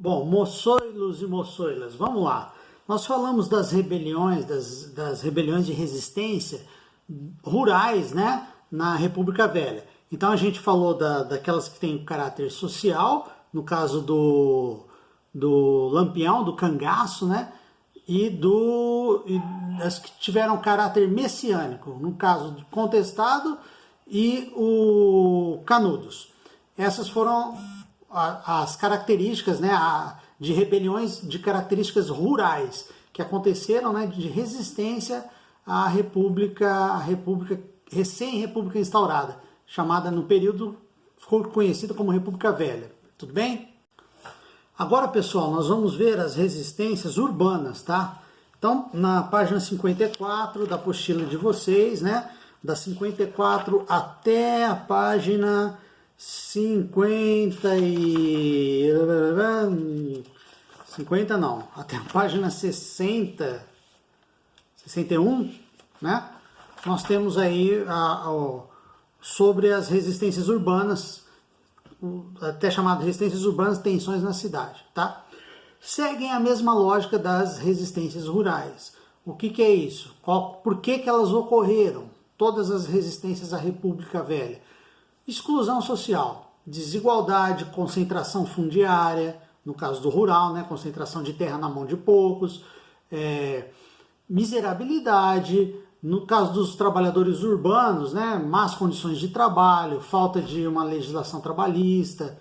Bom, moçoilos e moçoilas, vamos lá. Nós falamos das rebeliões, das rebeliões de resistência rurais, né, na República Velha. Então a gente falou daquelas que têm caráter social, no caso do Lampião, do cangaço, né, e das que tiveram caráter messiânico, no caso do Contestado e o Canudos. Essas foram as características, né, de rebeliões de características rurais que aconteceram, né, de resistência à República recém-república instaurada, chamada no período, ficou conhecida como República Velha. Tudo bem? Agora, pessoal, nós vamos ver as resistências urbanas, tá? Então, na página 54 da apostila de vocês, né, da 54 até a página 50 não, até a página 61, né? Nós temos aí sobre as resistências urbanas, até chamado resistências urbanas, tensões na cidade, tá? Seguem a mesma lógica das resistências rurais. O que é isso? Por que elas ocorreram? Todas as resistências à República Velha. Exclusão social, desigualdade, concentração fundiária, no caso do rural, né, concentração de terra na mão de poucos, miserabilidade, no caso dos trabalhadores urbanos, né, más condições de trabalho, falta de uma legislação trabalhista,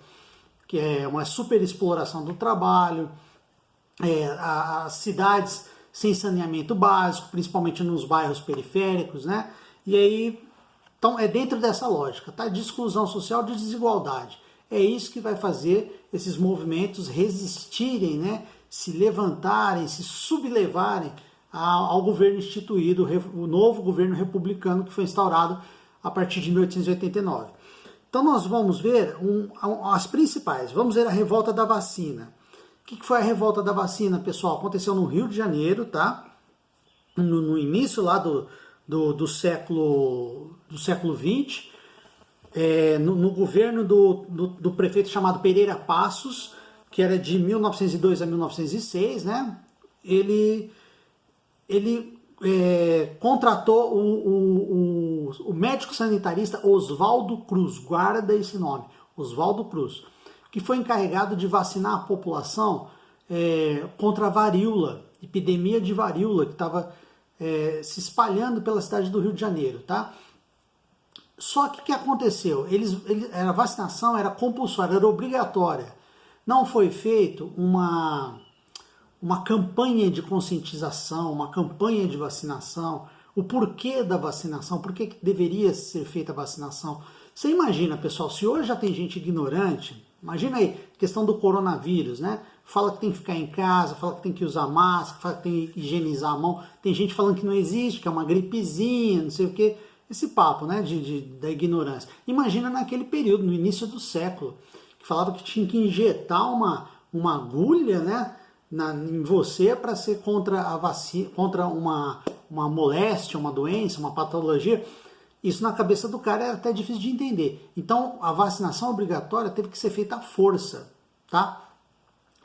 que é uma superexploração do trabalho, as cidades sem saneamento básico, principalmente nos bairros periféricos, né, e aí, então é dentro dessa lógica, tá, de exclusão social, de desigualdade. É isso que vai fazer esses movimentos resistirem, né, se levantarem, se sublevarem ao governo instituído, o novo governo republicano que foi instaurado a partir de 1889. Então nós vamos ver as principais. Vamos ver a revolta da vacina. O que foi a revolta da vacina, pessoal? Aconteceu no Rio de Janeiro, tá? No início lá do século XX, no governo do prefeito chamado Pereira Passos, que era de 1902 a 1906, né? Ele contratou o médico sanitarista Oswaldo Cruz, guarda esse nome, Oswaldo Cruz, que foi encarregado de vacinar a população contra a varíola, epidemia de varíola que estava se espalhando pela cidade do Rio de Janeiro, tá? Só que o que aconteceu? A vacinação era compulsória, era obrigatória. Não foi feito uma campanha de conscientização, uma campanha de vacinação, o porquê da vacinação, por que deveria ser feita a vacinação. Você imagina, pessoal, se hoje já tem gente ignorante, imagina aí, questão do coronavírus, né? Fala que tem que ficar em casa, fala que tem que usar máscara, fala que tem que higienizar a mão, tem gente falando que não existe, que é uma gripezinha, não sei o quê. Esse papo, né, da ignorância. Imagina naquele período, no início do século, que falava que tinha que injetar uma agulha, né, em você para ser contra a vacina, contra uma moléstia, uma doença, uma patologia. Isso na cabeça do cara é até difícil de entender. Então a vacinação obrigatória teve que ser feita à força, tá?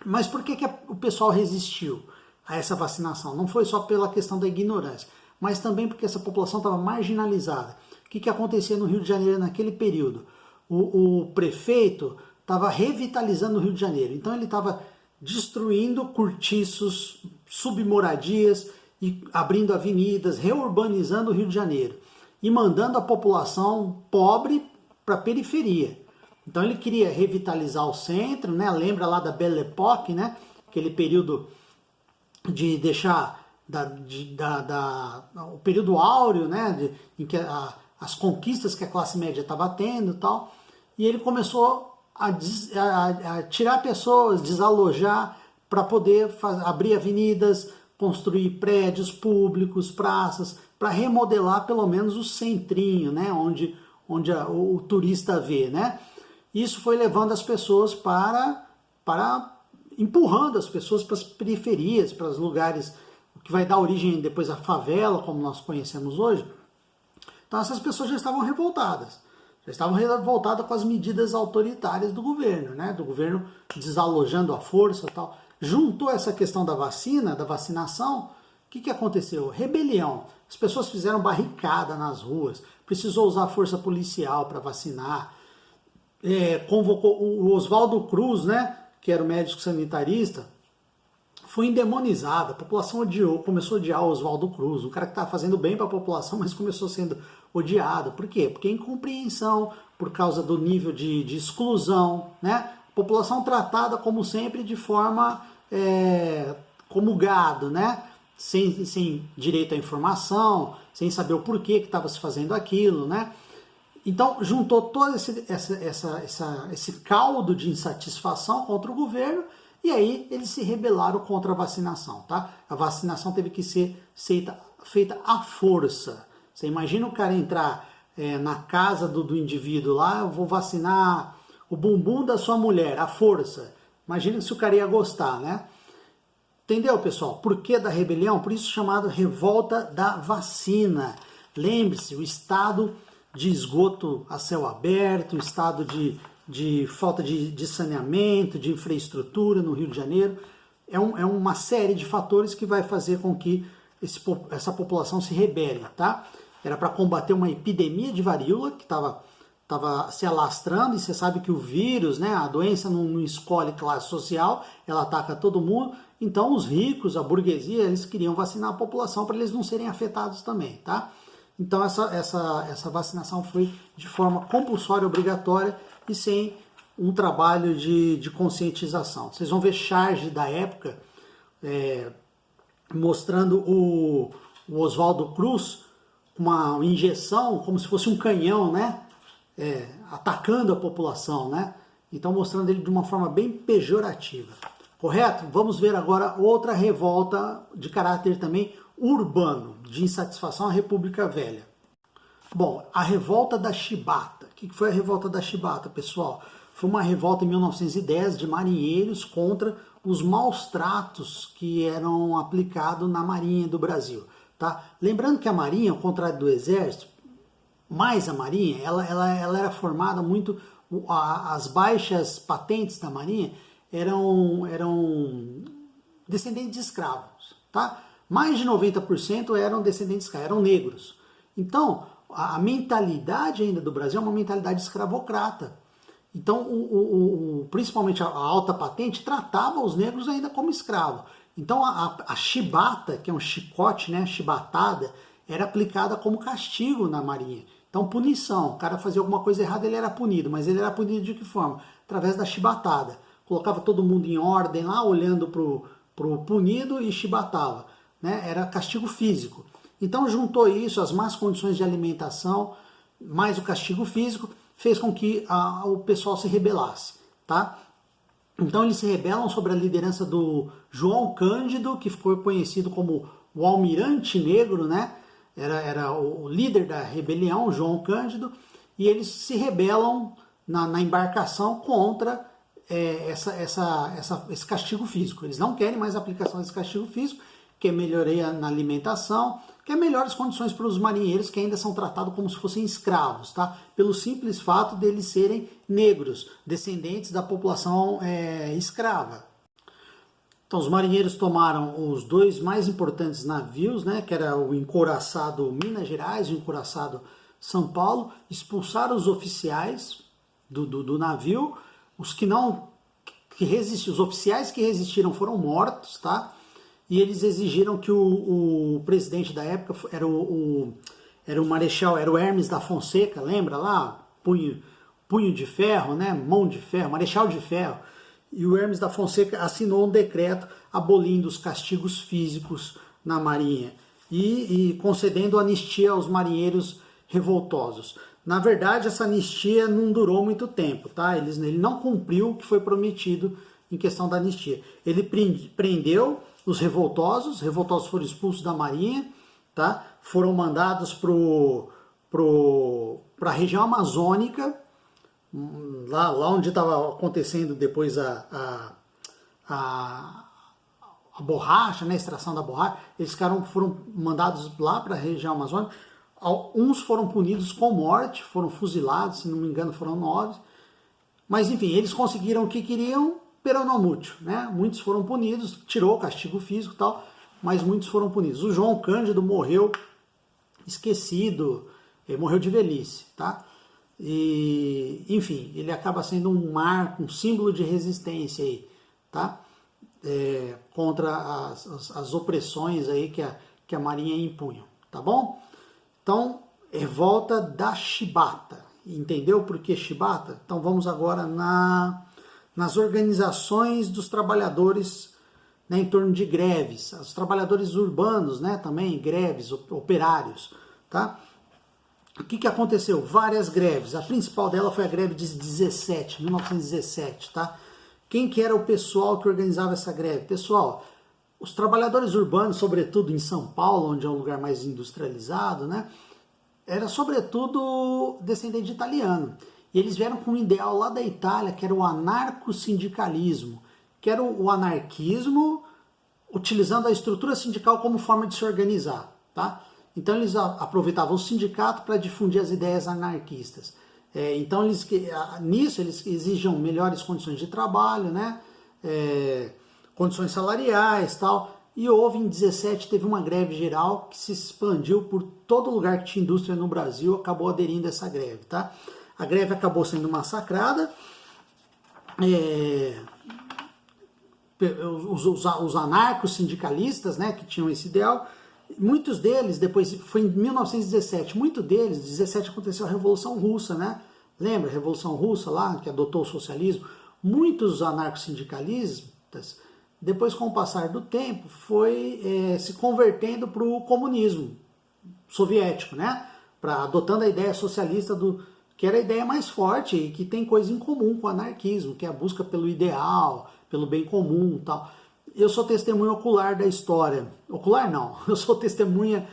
Mas por que o pessoal resistiu a essa vacinação? Não foi só pela questão da ignorância, mas também porque essa população estava marginalizada. O que acontecia no Rio de Janeiro naquele período? O prefeito estava revitalizando o Rio de Janeiro, então ele estava destruindo cortiços, submoradias, e abrindo avenidas, reurbanizando o Rio de Janeiro e mandando a população pobre para a periferia. Então ele queria revitalizar o centro, né? Lembra lá da Belle Époque, né? Aquele período de deixar o período áureo, né, em que as conquistas que a classe média estava tendo e tal, e ele começou a tirar pessoas, desalojar, para poder abrir avenidas, construir prédios públicos, praças, para remodelar pelo menos o centrinho, né, onde o turista vê, né. Isso foi levando as pessoas empurrando as pessoas para as periferias, para os lugares que vai dar origem depois à favela, como nós conhecemos hoje. Então essas pessoas já estavam revoltadas. Já estavam revoltados com as medidas autoritárias do governo, né? Do governo desalojando a força e tal. Juntou essa questão da vacina, da vacinação, o que aconteceu? Rebelião. As pessoas fizeram barricada nas ruas, precisou usar força policial para vacinar. Convocou o Oswaldo Cruz, né? Que era o médico sanitarista, foi endemonizado. A população odiou, começou a odiar o Oswaldo Cruz, um cara que estava fazendo bem para a população, mas começou sendo odiado. Por quê? Porque incompreensão, por causa do nível de exclusão, né? População tratada, como sempre, de forma como gado, né? Sem direito à informação, sem saber o porquê que estava se fazendo aquilo, né? Então, juntou todo esse caldo de insatisfação contra o governo e aí eles se rebelaram contra a vacinação, tá? A vacinação teve que ser feita à força. Você imagina o cara entrar na casa do indivíduo lá, eu vou vacinar o bumbum da sua mulher, à força. Imagina se o cara ia gostar, né? Entendeu, pessoal? Por que da rebelião? Por isso chamado revolta da vacina. Lembre-se, o estado de esgoto a céu aberto, o estado de falta de saneamento, de infraestrutura no Rio de Janeiro, é uma série de fatores que vai fazer com que essa população se rebele, tá? Era para combater uma epidemia de varíola que estava se alastrando, e você sabe que o vírus, né, a doença não escolhe classe social, ela ataca todo mundo, então os ricos, a burguesia, eles queriam vacinar a população para eles não serem afetados também, tá? Então essa vacinação foi de forma compulsória, obrigatória e sem um trabalho de conscientização. Vocês vão ver charge da época mostrando o Oswaldo Cruz com uma injeção como se fosse um canhão, né? Atacando a população, né? Então mostrando ele de uma forma bem pejorativa. Correto? Vamos ver agora outra revolta de caráter também urbano, de insatisfação à República Velha. Bom, a revolta da Chibata. O que foi a revolta da Chibata, pessoal? Foi uma revolta em 1910 de marinheiros contra os maus tratos que eram aplicados na Marinha do Brasil. Tá? Lembrando que a Marinha, ao contrário do Exército, mais a Marinha, ela era formada muito... As baixas patentes da Marinha eram descendentes de escravos, tá? Mais de 90% eram descendentes de escravos, eram negros. Então, a mentalidade ainda do Brasil é uma mentalidade escravocrata. Então, principalmente a alta patente, tratava os negros ainda como escravo. Então, a chibata, que é um chicote, né, chibatada, era aplicada como castigo na Marinha. Então, punição. O cara fazia alguma coisa errada, ele era punido. Mas ele era punido de que forma? Através da chibatada. Colocava todo mundo em ordem lá, olhando pro punido e chibatava. Né? Era castigo físico. Então, juntou isso, as más condições de alimentação, mais o castigo físico, fez com que o pessoal se rebelasse. Tá? Então, eles se rebelam sobre a liderança do João Cândido, que ficou conhecido como o Almirante Negro, né? Era o líder da rebelião, João Cândido, e eles se rebelam na embarcação contra esse castigo físico. Eles não querem mais a aplicação desse castigo físico, que é melhoria na alimentação, que é melhores condições para os marinheiros que ainda são tratados como se fossem escravos, tá? Pelo simples fato deles serem negros, descendentes da população escrava. Então, os marinheiros tomaram os dois mais importantes navios, né, que era o encouraçado Minas Gerais e o encouraçado São Paulo, expulsaram os oficiais do navio, os oficiais que resistiram foram mortos, tá? E eles exigiram que o presidente da época era o marechal, era o Hermes da Fonseca, lembra lá? Punho de ferro, né? Mão de ferro, marechal de ferro. E o Hermes da Fonseca assinou um decreto abolindo os castigos físicos na Marinha e concedendo anistia aos marinheiros revoltosos. Na verdade, essa anistia não durou muito tempo, tá? Ele não cumpriu o que foi prometido em questão da anistia. Ele prendeu os revoltosos foram expulsos da Marinha, tá? Foram mandados para a região amazônica, lá onde estava acontecendo depois a borracha, né, a extração da borracha. Eles foram mandados lá para a região amazônica. uns foram punidos com morte, foram fuzilados, se não me engano foram 9, mas enfim, eles conseguiram o que queriam, peronomútil, né? Muitos foram punidos, tirou o castigo físico e tal, mas muitos foram punidos. O João Cândido morreu esquecido, ele morreu de velhice, tá? E, enfim, ele acaba sendo um marco, um símbolo de resistência aí, tá? Contra as opressões aí que a Marinha impunha, tá bom? Então, revolta da Chibata. Entendeu por que Chibata? Então vamos agora nas organizações dos trabalhadores, né, em torno de greves. Os trabalhadores urbanos, né, também greves, operários, tá? O que aconteceu? Várias greves. A principal dela foi a greve de 1917, tá? Quem que era o pessoal que organizava essa greve? Pessoal, os trabalhadores urbanos, sobretudo em São Paulo, onde é um lugar mais industrializado, né? Era sobretudo descendente de italiano. E eles vieram com um ideal lá da Itália, que era o anarcossindicalismo, que era o anarquismo utilizando a estrutura sindical como forma de se organizar, tá? Então eles aproveitavam o sindicato para difundir as ideias anarquistas. Então nisso eles exigiam melhores condições de trabalho, né? Condições salariais, tal. E houve em 17, teve uma greve geral que se expandiu por todo lugar que tinha indústria no Brasil, acabou aderindo a essa greve, tá? A greve acabou sendo massacrada, os anarcos sindicalistas, né, que tinham esse ideal, muitos deles, depois, foi em 1917, muitos deles, 17 aconteceu a Revolução Russa, né? Lembra a Revolução Russa lá, que adotou o socialismo? Muitos anarcos-sindicalistas, depois, com o passar do tempo, foi se convertendo para o comunismo soviético, né? Adotando a ideia socialista, que era a ideia mais forte e que tem coisa em comum com o anarquismo, que é a busca pelo ideal, pelo bem comum e tal. Eu sou testemunha ocular da história. Ocular não, eu sou testemunha...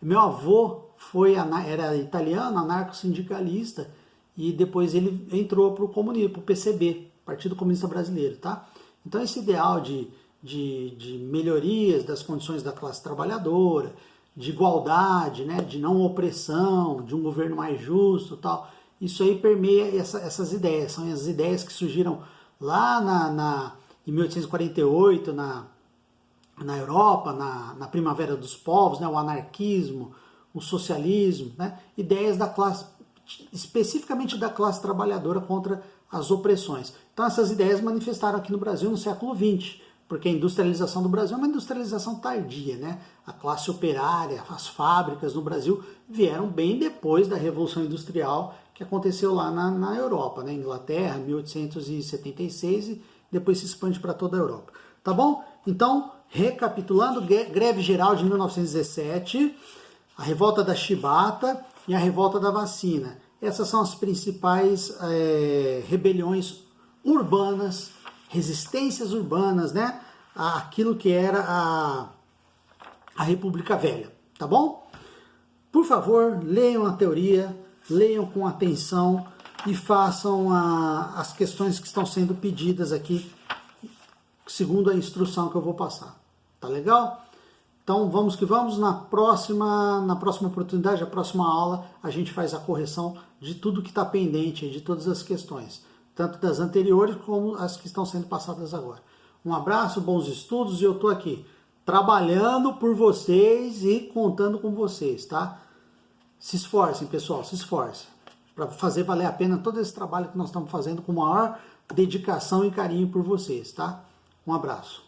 meu avô era italiano, anarco-sindicalista, e depois ele entrou para o comunismo, para o PCB, Partido Comunista Brasileiro, tá? Então esse ideal de melhorias das condições da classe trabalhadora, de igualdade, né, de não opressão, de um governo mais justo, tal, isso aí permeia essas ideias. São as ideias que surgiram lá em 1848 na Europa, na Primavera dos Povos, né, o anarquismo, o socialismo, né, ideias da classe, especificamente da classe trabalhadora contra as opressões. Então essas ideias manifestaram aqui no Brasil no século XX, porque a industrialização do Brasil é uma industrialização tardia, né? A classe operária, as fábricas no Brasil vieram bem depois da Revolução Industrial que aconteceu lá na Europa, né? Inglaterra, 1876, e depois se expande para toda a Europa. Tá bom? Então, recapitulando, greve geral de 1917, a revolta da Chibata e a revolta da vacina. Essas são as principais rebeliões urbanas, resistências urbanas, né? Aquilo que era a República Velha, tá bom? Por favor, leiam a teoria, leiam com atenção e façam as questões que estão sendo pedidas aqui, segundo a instrução que eu vou passar. Tá legal? Então vamos que vamos, na próxima oportunidade, na próxima aula, a gente faz a correção de tudo que está pendente, de todas as questões, tanto das anteriores como as que estão sendo passadas agora. Um abraço, bons estudos, e eu estou aqui trabalhando por vocês e contando com vocês, tá? Se esforcem, pessoal, se esforcem, para fazer valer a pena todo esse trabalho que nós estamos fazendo com maior dedicação e carinho por vocês, tá? Um abraço.